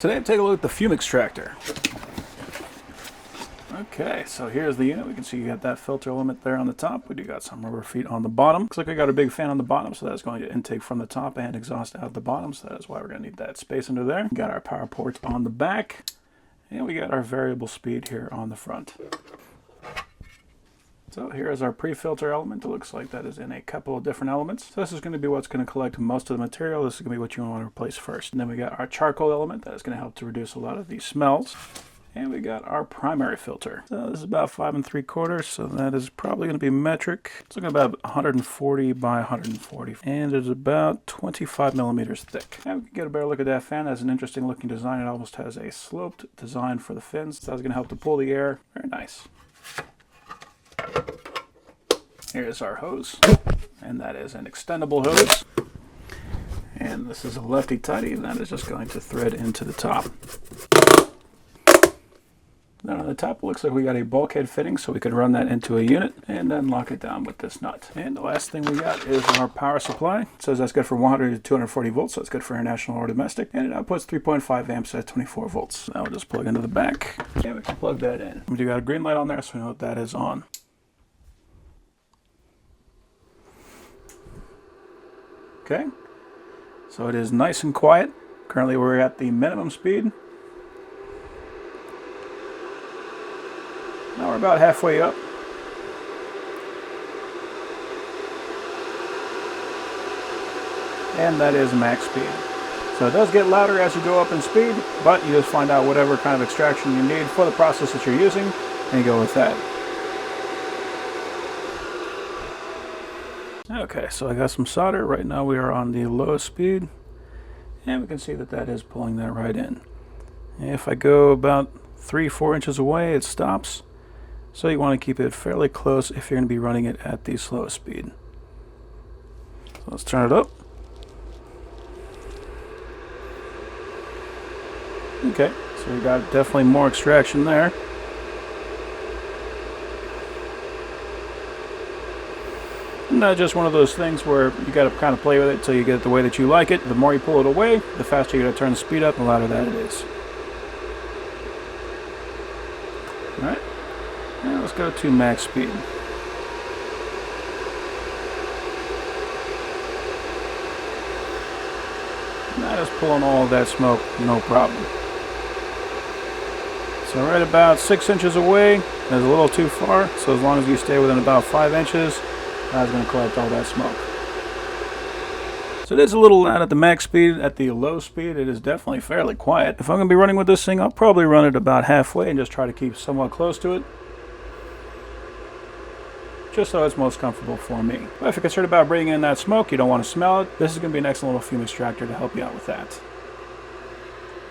Today, take a look at the Fume Extractor. Okay, so here's the unit. We can see you got that filter element there on the top. We do got some rubber feet on the bottom. Looks like we got a big fan on the bottom, so that's going to intake from the top and exhaust out the bottom. So that is why we're going to need that space under there. We got our power ports on the back, and we got our variable speed here on the front. So here's our pre-filter element. It looks like that is in a couple of different elements. So this is going to be what's going to collect most of the material. This is going to be what you want to replace first. And then we got our charcoal element that is going to help to reduce a lot of these smells. And we got our primary filter. So this is about 5 3/4, so that is probably going to be metric. It's looking about 140 by 140, and it's about 25 millimeters thick. And we can get a better look at that fan. It has an interesting looking design. It almost has a sloped design for the fins. So that's going to help to pull the air. Very nice. Here's our hose, and that is an extendable hose. And this is a lefty-tighty, and that is just going to thread into the top. Then on the top, it looks like we got a bulkhead fitting, so we could run that into a unit and then lock it down with this nut. And the last thing we got is our power supply. It says that's good for 100 to 240 volts, so it's good for international or domestic. And it outputs 3.5 amps at 24 volts. Now we'll just plug into the back, and we can plug that in. We do got a green light on there, so we know that is on. Okay, so it is nice and quiet. Currently we're at the minimum speed. Now we're about halfway up. And that is max speed. So it does get louder as you go up in speed, but you just find out whatever kind of extraction you need for the process that you're using, and you go with that. Okay, so I got some solder. Right now we are on the lowest speed, and we can see that that is pulling that right in. And if I go about 3-4 inches away, it stops. So you want to keep it fairly close if you're going to be running it at the slowest speed. So let's turn it up. Okay, so we got definitely more extraction there. Not just one of those things where you got to kind of play with it until you get it the way that you like it. The more you pull it away, the faster you got to turn the speed up, and the louder that it is. All right, now let's go to max speed. And that is pulling all of that smoke, no problem. So right about 6 inches away is a little too far. So as long as you stay within about 5 inches, that's going to collect all that smoke. So it is a little loud at the max speed. At the low speed, it is definitely fairly quiet. If I'm going to be running with this thing, I'll probably run it about halfway and just try to keep somewhat close to it, just so it's most comfortable for me. But if you're concerned about bringing in that smoke, you don't want to smell it, this is going to be an excellent little fume extractor to help you out with that.